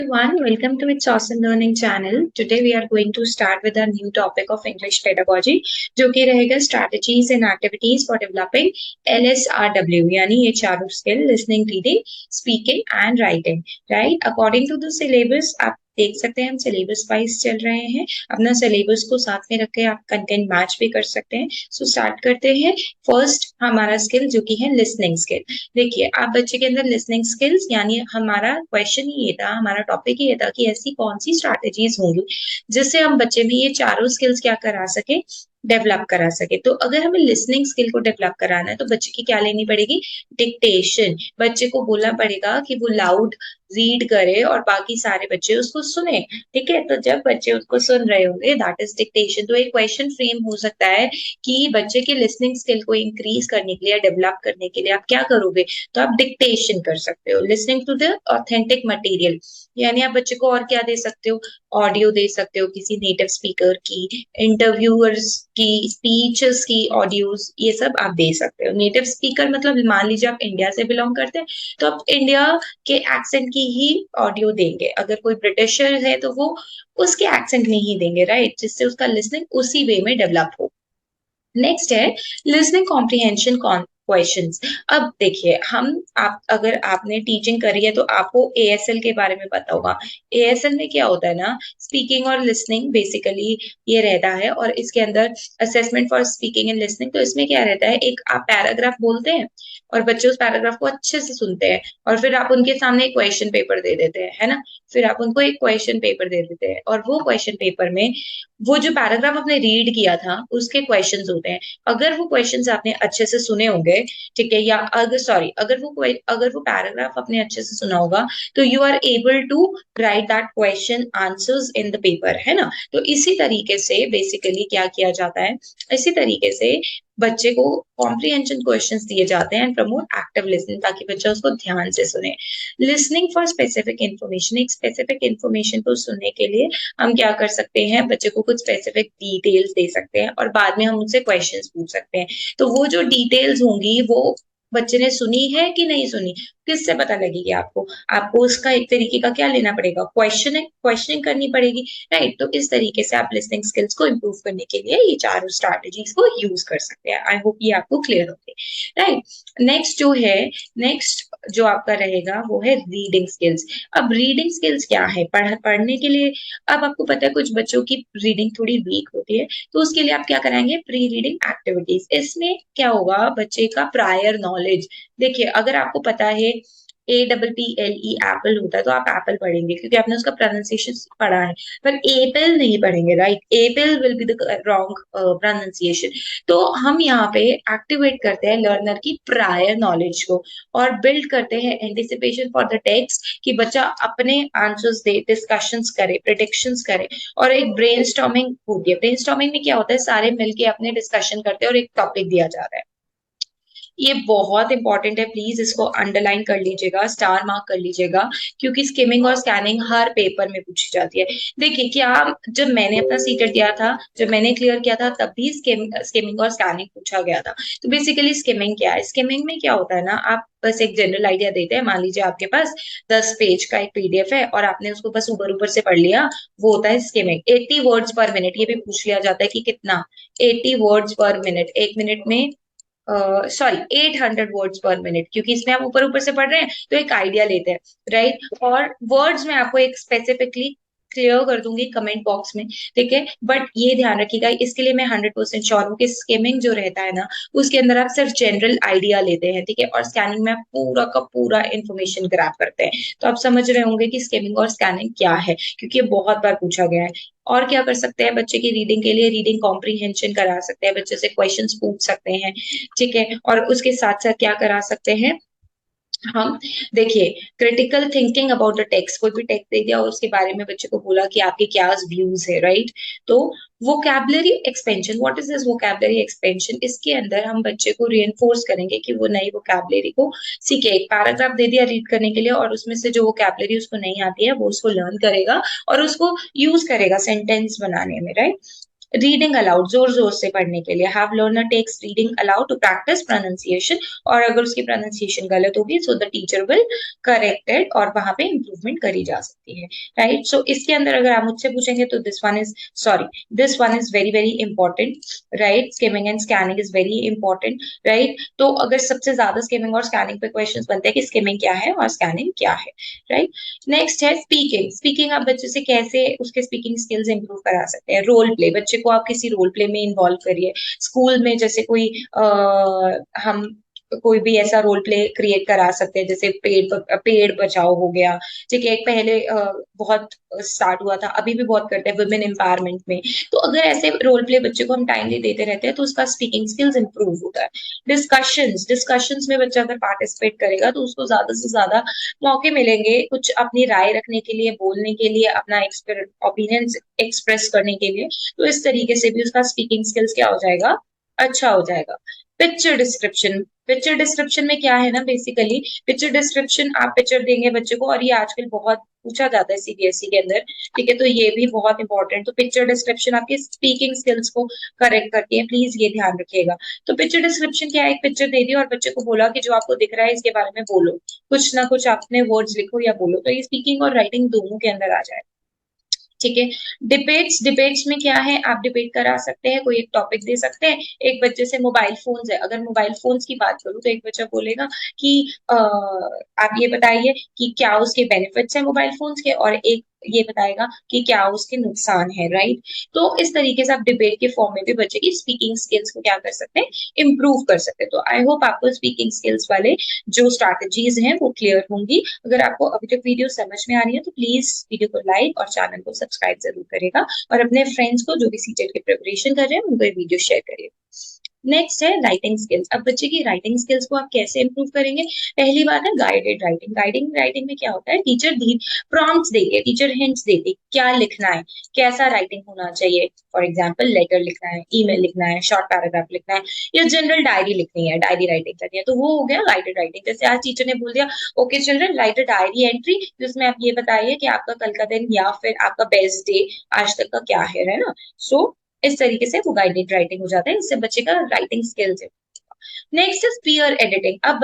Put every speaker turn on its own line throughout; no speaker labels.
Everyone, welcome to its awesome learning channel. Today we are going to start with a new topic of English pedagogy, जो कि रहेगा strategies and activities for developing LSRW, यानी ये चारों skill listening, reading, speaking and writing. Right? According to the syllabus, आप देख सकते हैं हम सिलेबस वाइज चल रहे हैं। अपना सिलेबस को साथ में रख के आप कंटेंट मैच भी कर सकते हैं। सो स्टार्ट करते हैं। फर्स्ट हमारा स्किल जो कि है लिसनिंग स्किल। देखिए आप बच्चे के अंदर लिसनिंग स्किल्स यानी हमारा क्वेश्चन ही ये था, हमारा टॉपिक ही ये था कि ऐसी कौन सी स्ट्रैटेजीज होंगी जिससे हम बच्चे में ये चारों स्किल्स क्या करा सके, डेवलप करा सके। तो अगर हमें लिसनिंग स्किल को डेवलप कराना है तो बच्चे की क्या लेनी पड़ेगी, डिक्टेशन। बच्चे को बोलना पड़ेगा कि वो लाउड रीड करे और बाकी सारे बच्चे उसको सुने। ठीक है, तो जब बच्चे उसको सुन रहे होंगे दैट इज डिक्टेशन। तो एक क्वेश्चन फ्रेम हो सकता है कि बच्चे की लिसनिंग स्किल को इंक्रीज करने के लिए, डेवलप करने के लिए आप क्या करोगे, तो आप डिक्टेशन कर सकते हो, listening to the authentic material. यानी आप बच्चे को और क्या दे सकते हो, ऑडियो दे सकते हो किसी नेटिव स्पीकर की, इंटरव्यूअर्स की स्पीचेस की ऑडियोज, ये सब आप दे सकते हो। नेटिव स्पीकर मतलब मान लीजिए आप इंडिया से बिलोंग करते हैं तो आप इंडिया के एक्सेंट की ही ऑडियो देंगे। अगर कोई ब्रिटिशर है तो वो उसके एक्सेंट में ही देंगे, राइट, जिससे उसका लिसनिंग उसी वे में डेवलप हो। नेक्स्ट है लिसनिंग कॉम्प्रिहेंशन क्वेश्चंस। अब देखिए हम आप अगर आपने टीचिंग करी है तो आपको एएसएल के बारे में पता होगा। एएसएल में क्या होता है ना, स्पीकिंग और लिसनिंग बेसिकली ये रहता है, और इसके अंदर assessment for speaking and listening. तो इसमें क्या रहता है, एक आप पैराग्राफ बोलते हैं और बच्चे उस पैराग्राफ को अच्छे से सुनते हैं और फिर आप उनके सामने एक क्वेश्चन पेपर दे देते हैं, है ना। फिर आप उनको एक क्वेश्चन पेपर दे देते हैं और वो क्वेश्चन पेपर में वो जो पैराग्राफ आपने रीड किया था उसके क्वेश्चंस होते हैं। अगर वो क्वेश्चंस आपने अच्छे से सुने होंगे, ठीक है, या अगर वो पैराग्राफ आपने अच्छे से सुना होगा तो you are able to write that question answers in the paper, है ना। तो इसी तरीके से बेसिकली क्या किया जाता है, इसी तरीके से बच्चे को कॉम्प्रिहेंशन क्वेश्चंस दिए जाते हैं एंड प्रमोट एक्टिव लिसनिंग, ताकि बच्चा उसको ध्यान से सुने। लिसनिंग फॉर स्पेसिफिक इन्फॉर्मेशन, एक स्पेसिफिक इन्फॉर्मेशन को सुनने के लिए हम क्या कर सकते हैं, बच्चे को कुछ स्पेसिफिक डिटेल्स दे सकते हैं और बाद में हम उनसे क्वेश्चंस पूछ सकते हैं। तो वो जो डिटेल्स होंगी वो बच्चे ने सुनी है कि नहीं सुनी, किससे पता लगेगी आपको, आपको उसका एक तरीके का क्या लेना पड़ेगा, क्वेश्चनिंग करनी पड़ेगी, राइट। तो इस तरीके से आप लिसनिंग स्किल्स को इम्प्रूव करने के लिए ये चारों स्ट्रैटेजीज को यूज कर सकते हैं। आई होप ये आपको क्लियर होगी, राइट। नेक्स्ट जो है, नेक्स्ट जो आपका रहेगा वो है रीडिंग स्किल्स। अब रीडिंग स्किल्स क्या है, पढ़ने के लिए अब आपको पता है कुछ बच्चों की रीडिंग थोड़ी वीक होती है, तो उसके लिए आप क्या कराएंगे, प्री रीडिंग एक्टिविटीज। इसमें क्या होगा, बच्चे का प्रायर नॉलेज। देखिए अगर आपको पता है APPLE एप्पल होता है तो आप एप्पल पढ़ेंगे क्योंकि आपने उसका प्रोनाउंसिएशन पढ़ा है, पर एपल नहीं पढ़ेंगे, right. Apple will be the wrong pronunciation. तो हम यहाँ पे एक्टिवेट करते हैं लर्नर की प्रायर नॉलेज को और बिल्ड करते हैं एंटिसिपेशन फॉर द टेक्स्ट, कि बच्चा अपने आंसर्स दे, डिस्कशंस करे, प्रिडिक्शंस करे। और एक ब्रेनस्टॉर्मिंग होती है। ब्रेनस्टॉर्मिंग में क्या होता है, सारे मिलके अपने डिस्कशन करते हैं और एक टॉपिक दिया जाता है। ये बहुत इंपॉर्टेंट है, प्लीज इसको अंडरलाइन कर लीजिएगा, स्टार मार्क कर लीजिएगा, क्योंकि स्किमिंग और स्कैनिंग हर पेपर में पूछी जाती है। देखिए क्या, जब मैंने अपना सीटेट दिया था, जब मैंने क्लियर किया था, तब भी स्किमिंग और स्कैनिंग पूछा गया था। तो बेसिकली स्किमिंग क्या है, स्किमिंग में क्या होता है ना, आप बस एक जनरल आइडिया देते हैं। मान लीजिए आपके पास 10 पेज का एक PDF है और आपने उसको बस ऊपर ऊपर से पढ़ लिया, वो होता है स्किमिंग। 80 वर्ड्स पर मिनट, ये भी पूछ लिया जाता है कि कितना, 80 वर्ड्स पर मिनट, एक मिनट में सॉरी 800 वर्ड्स पर मिनट, क्योंकि इसमें आप ऊपर ऊपर से पढ़ रहे हैं तो एक आइडिया लेते हैं, राइट। और वर्ड्स में आपको एक स्पेसिफिकली क्लियर कर दूंगी कमेंट बॉक्स में, ठीक है। बट ये ध्यान रखिएगा, इसके लिए मैं 100% श्योर हूँ कि स्किमिंग जो रहता है ना, उसके अंदर आप सिर्फ जनरल आइडिया लेते हैं, ठीक है, और स्कैनिंग में आप पूरा का पूरा इंफॉर्मेशन ग्रैब करते हैं। तो आप समझ रहे होंगे कि स्किमिंग और स्कैनिंग क्या है, क्योंकि ये बहुत बार पूछा गया है। और क्या कर सकते हैं बच्चे की रीडिंग के लिए, रीडिंग कॉम्प्रीहेंशन करा सकते हैं, बच्चे से क्वेश्चंस पूछ सकते हैं, ठीक है। और उसके साथ साथ क्या करा सकते हैं हम, देखिए critical thinking about the text. कोई भी टेक्स्ट दे दिया और उसके बारे में बच्चे को बोला कि आपके क्या व्यूज है, राइट। तो vocabulary expansion, what is this vocabulary expansion, इसके अंदर हम बच्चे को रिइंफोर्स करेंगे कि वो नई वोकैबुलरी को सीखे। एक पैराग्राफ दे दिया रीड करने के लिए और उसमें से जो वोकैबुलरी उसको नहीं आती है वो उसको लर्न करेगा और उसको यूज करेगा सेंटेंस बनाने में, राइट। रीडिंग अलाउड, जोर जोर से पढ़ने के लिए, have learner takes reading aloud to practice pronunciation, और अगर उसकी प्रोनाउंसिएशन गलत होगी so the teacher will correct it और वहां पे इंप्रूवमेंट करी जा सकती है, राइट। सो इसके अंदर अगर आप मुझसे पूछेंगे तो this one is very very important, right. Skimming and scanning is very important, right. तो अगर सबसे ज्यादा स्किमिंग और स्कैनिंग पे क्वेश्चंस बनते हैं कि स्किमिंग क्या है और स्कैनिंग क्या है, राइट। नेक्स्ट है स्पीकिंग। स्पीकिंग आप बच्चे से कैसे उसके स्पीकिंग स्किल्स इंप्रूव करा सकते हैं? रोल प्ले, बच्चे को आप किसी रोल प्ले में इन्वॉल्व करिए। स्कूल में जैसे हम कोई भी ऐसा रोल प्ले क्रिएट करा सकते हैं, जैसे पेड़ बचाओ हो गया, ठीक है। एक पहले बहुत स्टार्ट हुआ था, अभी भी बहुत करते हैं वुमेन एम्पावरमेंट में। तो अगर ऐसे रोल प्ले बच्चे को हम टाइमली देते रहते हैं तो उसका स्पीकिंग स्किल्स इंप्रूव होता है। डिस्कशंस में बच्चा अगर पार्टिसिपेट करेगा तो उसको ज्यादा से ज्यादा मौके मिलेंगे कुछ अपनी राय रखने के लिए, बोलने के लिए, अपना ओपिनियन एक्सप्रेस करने के लिए। तो इस तरीके से भी उसका स्पीकिंग स्किल्स क्या हो जाएगा, अच्छा हो जाएगा। पिक्चर डिस्क्रिप्शन में क्या है ना, बेसिकली पिक्चर डिस्क्रिप्शन आप पिक्चर देंगे बच्चे को, और ये आजकल बहुत पूछा जाता है सीबीएसई के अंदर, ठीक है। तो ये भी बहुत इंपॉर्टेंट, तो पिक्चर डिस्क्रिप्शन आपके स्पीकिंग स्किल्स को करेक्ट करती है, प्लीज ये ध्यान रखिएगा। तो पिक्चर डिस्क्रिप्शन क्या है, एक पिक्चर दे दी और बच्चे को बोला कि जो आपको दिख रहा है इसके बारे में बोलो, कुछ ना कुछ अपने वर्ड्स लिखो या बोलो, तो ये स्पीकिंग और राइटिंग दोनों के अंदर आ जाए, ठीक है। डिबेट्स में क्या है, आप डिबेट करा सकते हैं, कोई एक टॉपिक दे सकते हैं। एक बच्चे से मोबाइल फोन्स है, अगर मोबाइल फोन्स की बात करूं तो एक बच्चा बोलेगा कि आप ये बताइए कि क्या उसके बेनिफिट्स है मोबाइल फोन्स के, और एक ये बताएगा कि क्या उसके नुकसान है, राइट। तो इस तरीके से आप डिबेट के फॉर्म में भी बच्चे की स्पीकिंग स्किल्स को क्या कर सकते हैं, इम्प्रूव कर सकते हैं। तो आई होप आपको स्पीकिंग स्किल्स वाले जो स्ट्रैटेजीज हैं वो क्लियर होंगी। अगर आपको अभी तक वीडियो समझ में आ रही है तो प्लीज वीडियो को लाइक और चैनल को सब्सक्राइब जरूर करेगा, और अपने फ्रेंड्स को जो भी सीटेट की प्रिपरेशन कर रहे हैं उनको ये वीडियो शेयर करिए। नेक्स्ट है राइटिंग स्किल्स। अब बच्चे की राइटिंग स्किल्स को आप कैसे इंप्रूव करेंगे? पहली बात है गाइडेड राइटिंग। गाइडिंग राइटिंग में क्या होता है, टीचर प्रॉम्प्ट्स देती है, टीचर हिंट्स देती है क्या लिखना है, कैसा राइटिंग होना चाहिए। फॉर एग्जाम्पल लेटर लिखना है, ईमेल लिखना है, शॉर्ट पैराग्राफ लिखना है, या जनरल डायरी लिखनी है, डायरी राइटिंग करनी है, तो वो हो गया गाइडेड राइटिंग। जैसे आज टीचर ने बोल दिया okay children right a diary entry, जिसमें आप ये बताइए कि आपका कल का दिन या फिर आपका बेस्ट डे आज तक का क्या है ना। सो इस तरीके से वो गाइडेड राइटिंग हो जाता है, इससे बच्चे का राइटिंग स्किल्स है। Next is peer editing. अब सब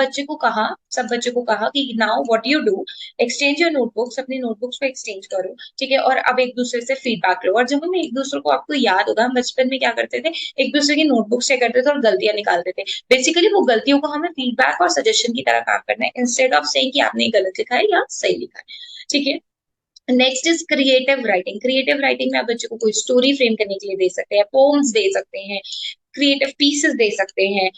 बच्चे को कहा कि now what you do, exchange your notebooks, अपनी नोटबुक्स को एक्सचेंज करो, ठीक है। और अब एक दूसरे से फीडबैक लो, और जब हम एक दूसरे को, आपको याद होगा हम बचपन में क्या करते थे, एक दूसरे की नोटबुक चेक करते थे और गलतियां निकालते थे। बेसिकली वो गलतियों को हमें फीडबैक और सजेशन की तरह काम करना है, इंस्टेड ऑफ सेइंग कि आपने गलत लिखा है या सही लिखा है, ठीक है। Next is creative writing. Creative writing में आप बच्चे को कोई स्टोरी फ्रेम करने के लिए दे सकते हैं, पोम्स दे सकते हैं, क्रिएटिव पीसेस दे सकते हैं।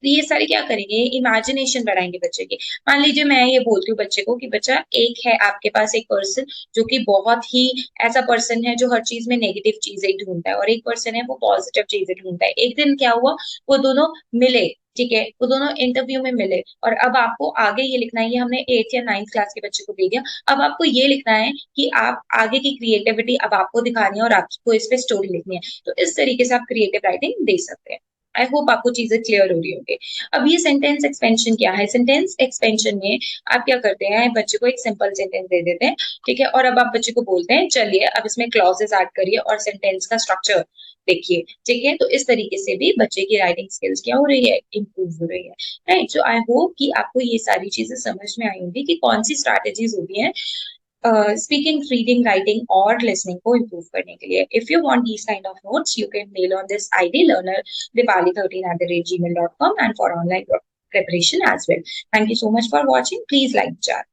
ये सारे क्या करेंगे, इमेजिनेशन बढ़ाएंगे बच्चे की। मान लीजिए मैं ये बोलती हूँ बच्चे को कि बच्चा, एक है आपके पास एक पर्सन जो कि बहुत ही ऐसा पर्सन है जो हर चीज में नेगेटिव चीजें ढूंढता है, और एक पर्सन है वो पॉजिटिव चीजें ढूंढता है। एक दिन क्या हुआ, वो दोनों मिले, ठीक है, वो दोनों इंटरव्यू में मिले, और अब आपको आगे ये लिखना है, ये हमने 8th या 9th क्लास के बच्चे को दे दिया। अब आपको ये लिखना है कि आप आगे की क्रिएटिविटी अब आपको दिखानी है और आपको इस पे स्टोरी लिखनी है। तो इस तरीके से आप क्रिएटिव राइटिंग दे सकते हैं। आई होप आपको चीजें क्लियर हो रही होंगी। अब ये सेंटेंस एक्सपेंशन क्या है, सेंटेंस एक्सपेंशन में आप क्या करते हैं, बच्चे को एक सिंपल सेंटेंस दे देते हैं, ठीक है, और अब आप बच्चे को बोलते हैं चलिए अब इसमें क्लॉजेस ऐड करिए और सेंटेंस का स्ट्रक्चर देखिए, ठीक है। तो इस तरीके से भी बच्चे की राइटिंग स्किल्स क्या हो रही है, इंप्रूव हो रही है, राइट। सो आई होप कि आपको ये सारी चीजें समझ में आई होंगी कि कौन सी स्ट्रैटेजीज होती हैं speaking, reading, writing, or listening को improve करने के लिए. If you want these kind of notes, you can mail on this ID learnerdipali13@gmail.com and for online preparation as well. Thank you so much for watching. Please like the channel.